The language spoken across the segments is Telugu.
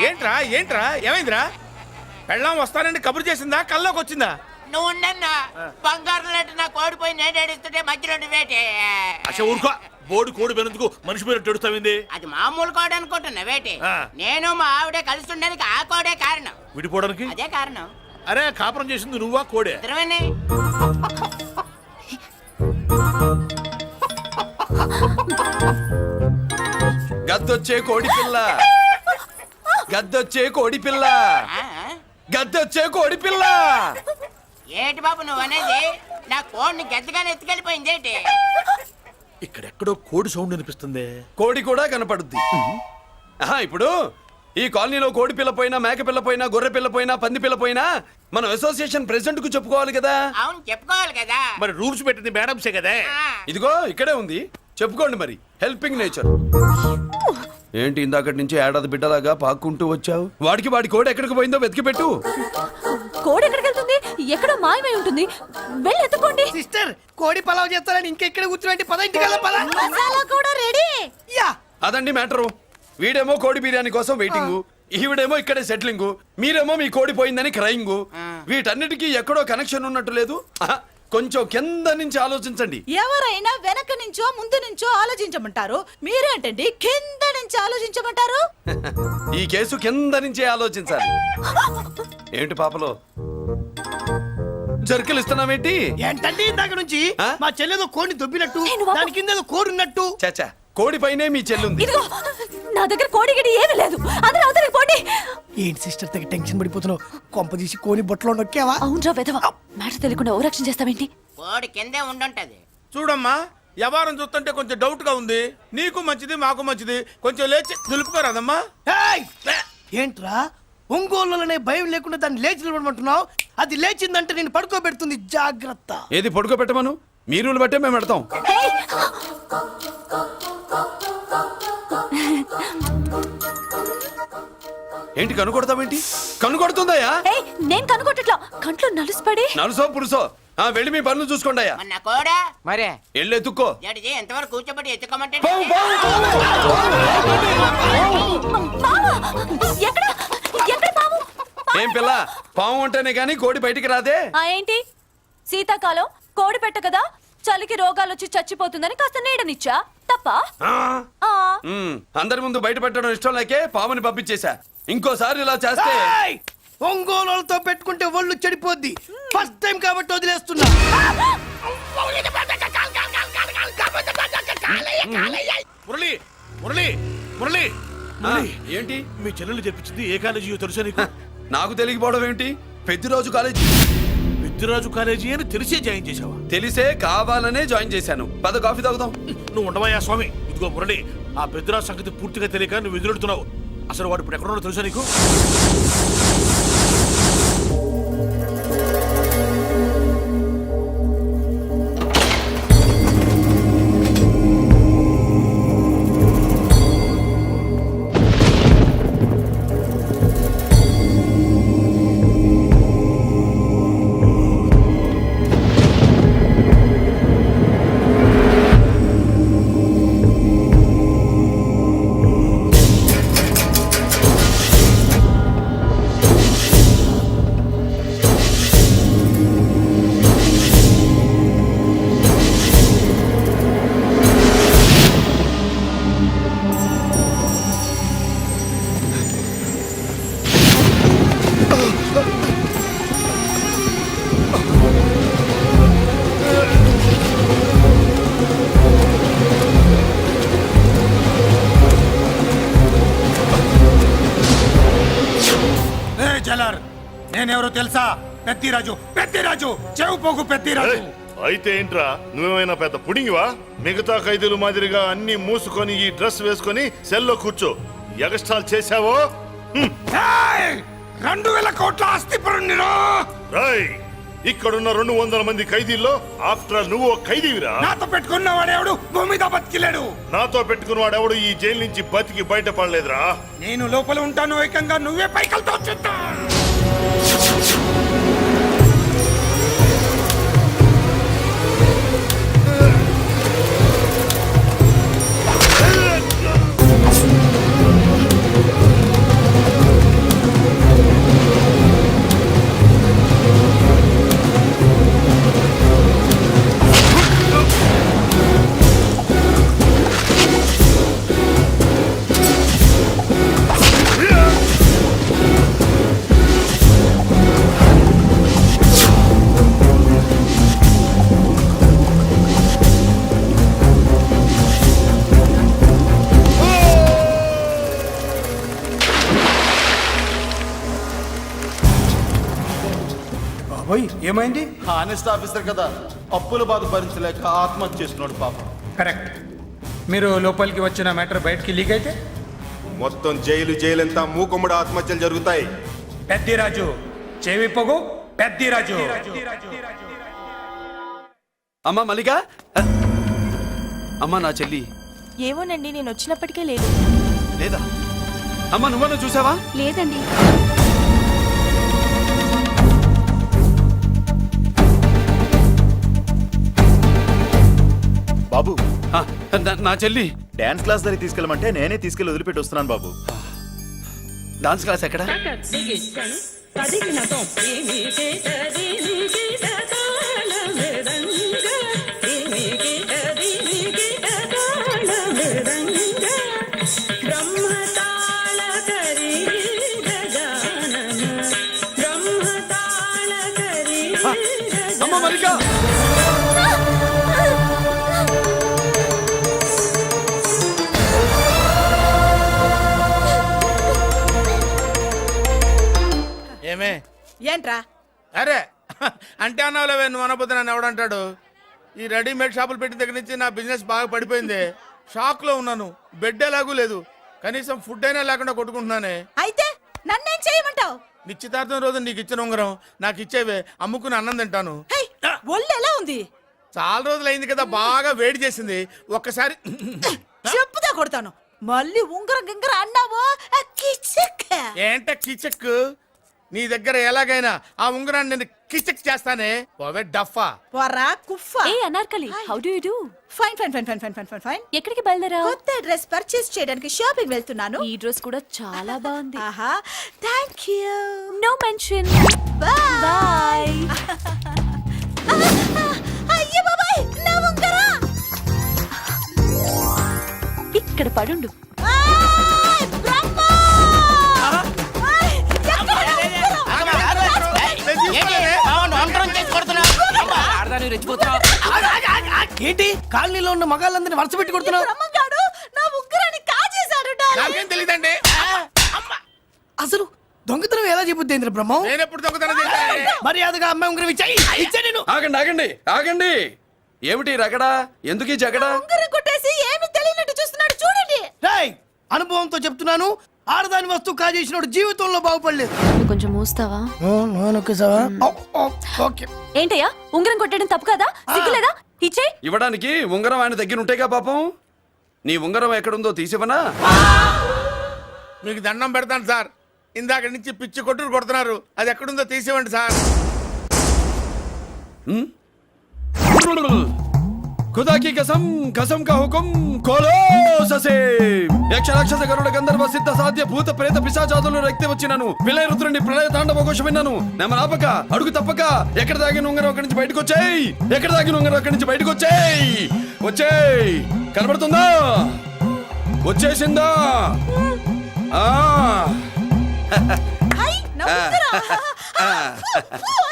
ఏంట్రా ఏంట్రా ఏమైందిరా? పెళ్ళాం వస్తానండి కబురు చేసిందా కల్లోకి వచ్చిందా? నువ్వు ఉండన్నా బంగారం లాంటి నాకు ఓడిపోయి నేను ఏడుస్తుంటే మధ్యలో వేటే అసలు ఊరుకో. బోర్డు కోడి పెనందుకు మనిషి మీద తెడుస్తావింది. అది మామూలు కోడి అనుకుంటున్నా వేటే. నేను మా ఆవిడే కలిసి ఉండడానికి ఆ కోడే కారణం. విడిపోవడానికి అదే కారణం. అరే కాపురం చేసింది నువ్వా కోడే? ఇద్దరమేనే. గద్దొచ్చే కోడి పిల్ల, గద్దొచ్చే కోడి పిల్ల, గద్దొచ్చే కోడి పిల్ల. ఏటి బాబు నువ్వు అనేది? నా కోడిని గద్దగానే ఎత్తుకెళ్ళిపోయింది ఏంటి? ఇక్కడెక్కడో కోడి సౌండ్ అనిపిస్తుంది. కోడి కూడా కనపడుద్ది. ఇప్పుడు ఈ కాలనీలో కోడి పిల్ల పోయినా, మేక పిల్ల పోయినా, గొర్రె పిల్ల పోయినా, పంది పిల్ల పోయినా మనం అసోసియేషన్ ప్రెసిడెంట్ కు చెప్పుకోవాలి కదా. అవును చెప్పుకోవాలి కదా. మరి రూల్స్ పెట్టింది మేడంసే కదా. ఇదిగో ఇక్కడే ఉంది, చెప్పుకోండి మరి. Helping nature. ఏంటి ఇందాకటి నుంచి ఏడాది బిడ్డలాగా పాక్కుంటూ వచ్చావు? వాడికి వాడి కోడి ఎక్కడికి పోయిందో వెతికి పెట్టు. కోడి ఎక్కడికి వెళ్తుంది? ఎక్కడ మాయమై ఉంటుంది. వెళ్ళి ఎత్తుకోండి. సిస్టర్ కోడి పలావ్ చేస్తారని ఇంకెక్కడ కూర్చోండి. పద ఇంటికి వెళ్దాం. పద. మసాలా కూడా రెడీ. యా అదండి మ్యాటరు. వీడేమో కోడి బిర్యానీ కోసం వెయిటింగ్, ఈవిడేమో ఇక్కడే సెటిలింగ్, మీరేమో మీ కోడి పోయిందని క్రయింగ్. వీటన్నిటికీ ఎక్కడో కనెక్షన్ ఉన్నట్టు లేదు. కొంచెం కింద నుంచి ఆలోచించండి. ఎవరైనా వెనక నుంచో ముందు నుంచో ఆలోచించమంటారు, మీరేంటండి కింద నుంచి ఆలోచించమంటారు? ఈ కేసు కింద నుంచే ఆలోచించాలి. ఏంటి పాపలో జర్కలు ఇస్తున్నావేంటి? ఏంటండి ఇందాక నుంచి మా చెల్లెదో కోడిని దొబ్బినట్టు, దాని కింద కోడి ఉన్నట్టు. చాచా, కోడి పైనే మీ చెల్లుంది. ఇదిగో నా దగ్గర కోడి గిడి ఏమీ లేదు. అందరూ అవతలికి పోండి. ఏంటి సిస్టర్ తెగ టెన్షన్ పడిపోతున్నావు? కొంప తీసి కోని బొట్టలో నొక్కావా? అవునరా వెధవ, మాట తెలియకుండా ఓ రక్షణ చేస్తావేంటి? కోడి కిందే ఉండుంటది. చూడమ్మా, వ్యవహారం చూస్తుంటే కొంచెం డౌట్ గా ఉంది. నీకు మంచిది మాకు మంచిది, కొంచెం లేచి నిలుపుకోరాదమ్మా. ఏంట్రా ఒంగోలులోనే భయం లేకుండా దాన్ని లేచి నిలబడమంటున్నావు? అది లేచిందంటే నేను పడుకోబెడుతుంది. జాగ్రత్త. ఏది పడుకోబెట్టమను? మీ రూల్ బట్టే మేము పెడతాం. ఏంటి కనుకొడతావేంటి? కనుకొడుతుందయ్యా? నేను కనుగొట్టట్లా, కంట్లో నలుసుపడి. నలుసో పురుసో వెళ్ళి మీ పనులు చూసుకోండి అయ్యా. మన కోడా మరే వెళ్ళి ఎత్తుక్కో. జడిజీ ఎంతవరకు కూర్చోబెట్టి ఎత్తుకోమంటే ఎక్కడ ఎక్కడ పాము? ఏం పిల్ల, పాము అంటేనే గాని కోడి బయటికి రాదే. ఏంటి శీతాకాలం కోడి పెట్ట కదా, చలికి రోగాలు వచ్చి చచ్చిపోతుందని కాస్త నీడనిచ్చా తప్ప. అందరి ముందు బయట పెట్టడం ఇష్టం లేకే పాముని పంపించేశా. ఇంకోసారి ఇలా చేస్తే ఒంగోలుతో పెట్టుకుంటే ఒళ్ళు చెడిపోద్ది. ఫస్ట్ టైం కాబట్టి వదిలేస్తున్నా. మురళి మురళి మురళి ఏంటి మీ చెల్లెలు చెప్పించింది ఏ కాలేజీ తెలుసా నీకు? నాకు తెలియకపోవడం ఏంటి? పెద్దిరాజు కాలేజీ. పెద్దిరాజు కాలేజీ అని తెలిసే జాయిన్ చేసావా? తెలిసే కావాలనే జాయిన్ చేశాను. పద కాఫీ తాగుదాం. నువ్వు ఉండవయ్యా స్వామి. ఇదిగో మురళి, ఆ పెద్దిరాజు సంగతి పూర్తిగా తెలియక నువ్వు ఎదురెడుతున్నావు. అసలు వాడు ఇప్పుడు ఎక్కడున్నాడో తెలుసా నీకు? నేనెవరో తెలుసా? పెద్దిరాజు. పెద్దిరాజు చెవు పోగు పెద్దిరాజు. అయితే ఏంట్రా, నువ్వేమైనా పెద్ద పుడింగివా? మిగతా ఖైదీలు మాదిరిగా అన్ని మూసుకొని ఈ డ్రెస్ వేసుకొని సెల్లో కూర్చో. ఎగస్ట్రాల్ చేశావో 2,000 కోట్ల ఆస్తి పరుణ్ణిరా. రాయ్ ఇక్కడున్న 200 మంది ఖైదీల్లో ఆఫ్టర్ ఆల్ నువ్వు ఒక ఖైదీవిరా. నాతో పెట్టుకున్నవాడేవాడు భూమి మీద బతికిలేడు. నాతో పెట్టుకున్నవాడు ఎవడు ఈ జైలు నుంచి బతికి బయటపడలేదురా. నేను లోపల ఉంటాను, ఏకంగా నువ్వే పైకలతో చూస్తా. బాబోయ్ ఏమైంది? హానెస్ట్ ఆఫీసర్ కదా, అప్పుల బాధ భరించలేక ఆత్మహత్య చేసుకున్నాడు పాపం. కరెక్ట్. మీరు లోపలికి వచ్చిన మ్యాటర్ బయటికి లీక్ అయితే మొత్తం జైలు అంతా మూకుమ్మడి ఆత్మహత్యలు జరుగుతాయి. పెద్దిరాజు చెవి పొగు. పెద్దిరాజు అమ్మా మల్లిక, అమ్మా నా చెల్లి ఏమోనండి, నేను వచ్చినప్పటికే లేదు. లేదా? అమ్మా నువ్వన్నా చూసావా? లేదండి. బాబు ఆ, నా చెల్లి డాన్స్ క్లాస్ దగ్గర తీసుకెళ్ళమంటే నేనే తీసుకెళ్ళి వదిలిపెట్టి వస్తున్నాను బాబు. డాన్స్ క్లాస్ ఎక్కడ? అమ్మ మల్లిక, ఏమే ఏంట్రా? అరే అంటే అన్నావులేవే, నువ్వు అనబోతే నన్ను ఎవడంటాడు. ఈ రెడీమేడ్ షాపులు పెట్టిన దగ్గర నుంచి నా బిజినెస్ బాగా పడిపోయింది. షాక్ లో ఉన్నాను. బెడ్ ఎలాగూ లేదు, కనీసం ఫుడ్ అయినా లేకుండా కొట్టుకుంటున్నానే. అయితే నన్నేం చేయమంటావు? నిశ్చితార్థం రోజు నీకు ఇచ్చిన ఉంగరం నాకు ఇచ్చేవే, అమ్ముకుని అన్నం తింటాను. ఒళ్ళు ఎలా ఉంది? చాలా రోజులు అయింది కదా, బాగా వేడి చేసింది. ఒక్కసారి చెప్పుదా కొడతాను. మళ్ళీ ఉంగరం గింగర అన్నావో ఏంట కిచక్. నీ దగ్గర ఎలాగైనా ఆ ఉంగరాన్ని నేను కిచక్ చేస్తానే. పోవే డఫా. పోరా కుఫ్ఫా. ఏ Anarkali, how do you do? Fine fine fine fine fine fine fine fine. ఎక్కడికి బయలుదేరావు? కొత్త డ్రెస్ పర్చేస్ చేయడానికి షాపింగ్ వెళ్తున్నాను. ఈ డ్రెస్ కూడా చాలా బాగుంది. ఆహా, thank you. No mention. Bye. Bye. అయ్యో బాబాయ్, నా ఉంగరం. ఇక్కడ పడుండు. ఆయ్, బ్రహ్మ! ఆయ్, ఎక్కడ నా ఉంగరం? ఏంటి కాలనీలో ఉన్న మగాళ్ళందరినీ వరుస పెట్టి కొడుతున్నావు? బ్రహ్మంగాడు నా ఉంగరాన్ని కాజేశాడు. నాకేం తెలియదండి. అసలు దొంగతనం ఎలా చెబుద్ది బ్రహ్మం? నేను ఎప్పుడు దొంగతనం చేశాను? మర్యాదగా అమ్మాయి ఉంగరం ఇచ్చాయి. ఇచ్చా నేను. ఆగండి ఆగండి ఆగండి. ఏమిటి రగడా? ఎందుకు ఈ జగడా? ఉంగరం కొట్టేసి ఏమీ తెలియనట్టు చూస్తున్నాడు, చూడండి. రేయ్, అనుభవంతో చెప్తున్నాను, ఆడదాని వస్తువు కాజేసినోడు జీవితంలో బాగుపడలేదు. కొంచెం మూస్తావా? ఓకే. ఏంటయ్యా, ఉంగరం కొట్టడం తప్పు కదా? సిగ్గులేదా? ఇచ్చే. ఇవ్వడానికి ఉంగరం ఆయన దగ్గర ఉంటేగా పాపం. నీ ఉంగరం ఎక్కడుందో తీసివనా? మీకు దండం పెడతాను సార్, ఇందాక నుంచి పిచ్చి కొట్టుడు కొడుతున్నారు. అది ఎక్కడుందో తీసివ్వండి సార్. खुदा की कसम, कसम का हुकुम खोलो ससे. యక్ష రాక్షస గరుడ గంధర్వ సిద్ధ సాధ్య భూత ప్రేత పిశాచాదులు రక్తి వచ్చినాను. విలయ రుద్రుని ప్రళయ తాండవ ఘోషం విన్నాను. నెమరాపక అడుగు తప్పక ఎక్కడ దాగిన ఉంగరం అక్కడి నుంచి బయటకు వచ్చేయ్. ఎక్కడ దాగిన ఉంగరం అక్కడి నుంచి బయటకు వచ్చేయ్. వచ్చేయ్. కనబడుతుందా? వచ్చేసిందా? ఆ హై, నా ఉంగరం.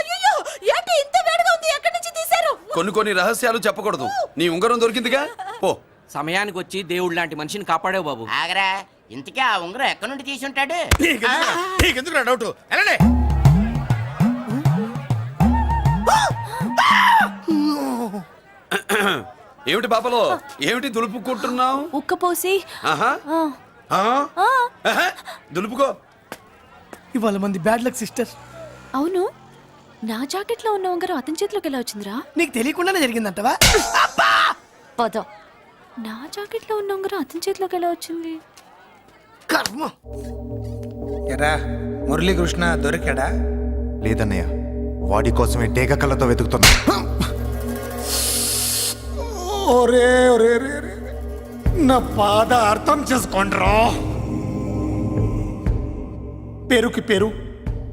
అయ్యో, ఏంటి ఇంత వేడిగా ఉంది? ఎక్కడి నుంచి తీశారు? కొన్ని రహస్యాలు చెప్పకూడదు. నీ ఉంగరం దొరికిందిగా, పో. సమయానికి వచ్చి దేవుడు లాంటి మనిషిని కాపాడావు బాబు. ఆగరా, ఇంతకీ ఆ ఉంగరం ఎక్కడి నుండి తీసి ఉంటాడు? నీకెందుకు డౌట్? వెళ్ళండి. ఏమిటి పాపలో, ఏమిటి దులుపుకుంటున్నావు? ఉక్కపోసి. ఆహా. ఆ. ఆ? ఆహా. దులుపుకో. ఇవాళ మంది బ్యాడ్ లక్ సిస్టర్. అవును, నా జాకెట్ లో ఉన్న ఉంగరం అతని చేతిలోకి ఎలా వచ్చిందిరా? నీకు తెలియకుండానే జరిగిందంటవా? పద. నా జాకెట్ లో ఉన్న ఉంగరం అతని చేతిలోకి ఎలా వచ్చింది? కర్మ. ఎరా మురళీకృష్ణ దొరికాడా? లేదన్నయ్య, వాడి కోసమే డేగ కళ్ళతో వెతుకుతున్నా. ఒరే ఒరే ఒరే ఒరే. నా బాధ అర్థం చేసుకోండిరా. పేరుకి పేరు,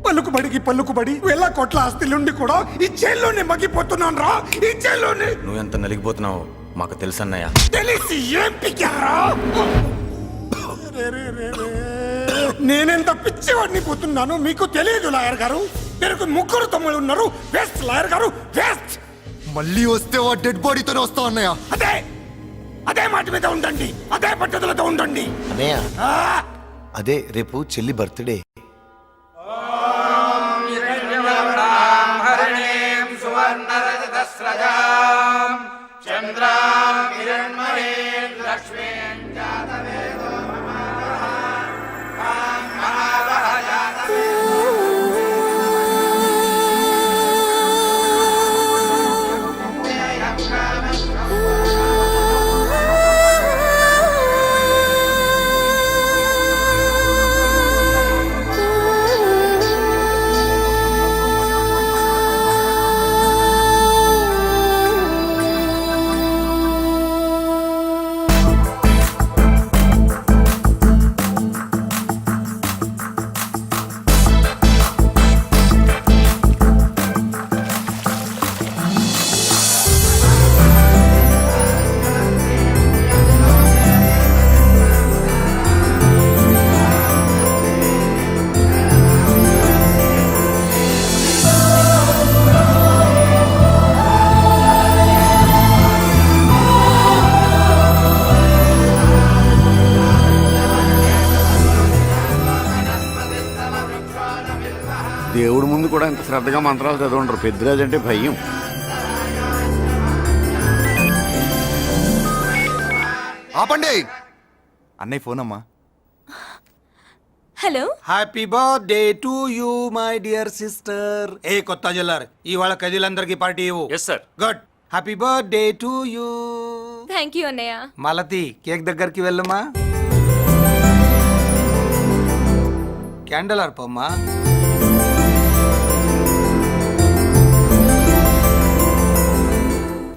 పలుకుబడికి పలుకుబడి వేల కోట్ల ఆస్తిలుండి కూడా ఈ జైల్లోనే మగ్గిపోతున్నాను రా. ఈ జైల్లోనే. నువ్వెంత నలిగిపోతున్నావో మాకు తెలుసన్నయ్య. తెలిసి ఏం పిక్కారా? నేనెంత పిచ్చివాడిని పోతున్నాను మీకు తెలియదు లాయర్ గారు. పేరుకు ముగ్గురు తమ్ముళ్ళు ఉన్నారు. వేస్ట్ లాయర్ గారు, వేస్ట్. మళ్ళీ వస్తే ఆ డెడ్ బాడీతోనే వస్తావు అన్నయ్య. అదే అదే మాట మీద ఉండండి, అదే పట్టుదలతో ఉండండి. అన్నయ్య, ఆ! అదే రేపు చెల్లి బర్త్డే. దేవుడి ముందు కూడా ఇంత శ్రద్ధగా మంత్రాలు చదవంటారు. పెద్దరాజు అంటే భయం. ఆపండి. అన్నయ్య ఫోన్ అమ్మా. Hello. Happy birthday to you my dear sister. ఏ కొత్త జల్లార్, ఇవాళ కదిలందరికీ పార్టీ ఇవ్వు. Yes sir. Good. Happy birthday to you. Thank you అన్నయ్య. మాలతి, కేక్ దగ్గరికి వెళ్ళమ్మా. క్యాండల్ ఆర్పమ్మా.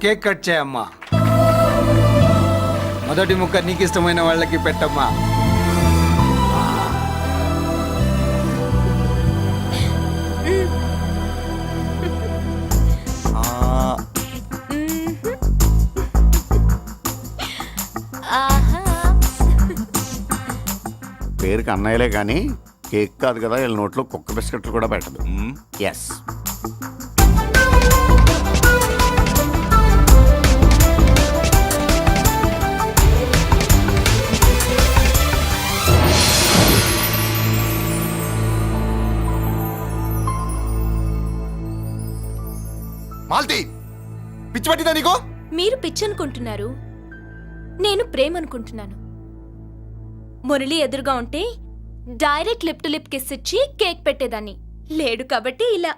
కేక్ కట్ చేయమ్మా. మొదటి ముక్క నీకు ఇష్టమైన వాళ్ళకి పెట్టమ్మా. పేరుకి అన్నయ్యలే కానీ కేక్ కాదు కదా, వీళ్ళ నోట్లో కుక్క బిస్కెట్లు కూడా పెట్టదు. ఎస్. మాల్తి, పిచ్చి పట్టిందా నీకు? మీరు పిచ్చి అనుకుంటున్నారు, నేను ప్రేమ అనుకుంటున్నాను. మురళి ఎదురుగా ఉంటే direct lip to lip kiss ఇచ్చి కేక్ పెట్టేదాన్ని. లేడు కాబట్టి ఇలా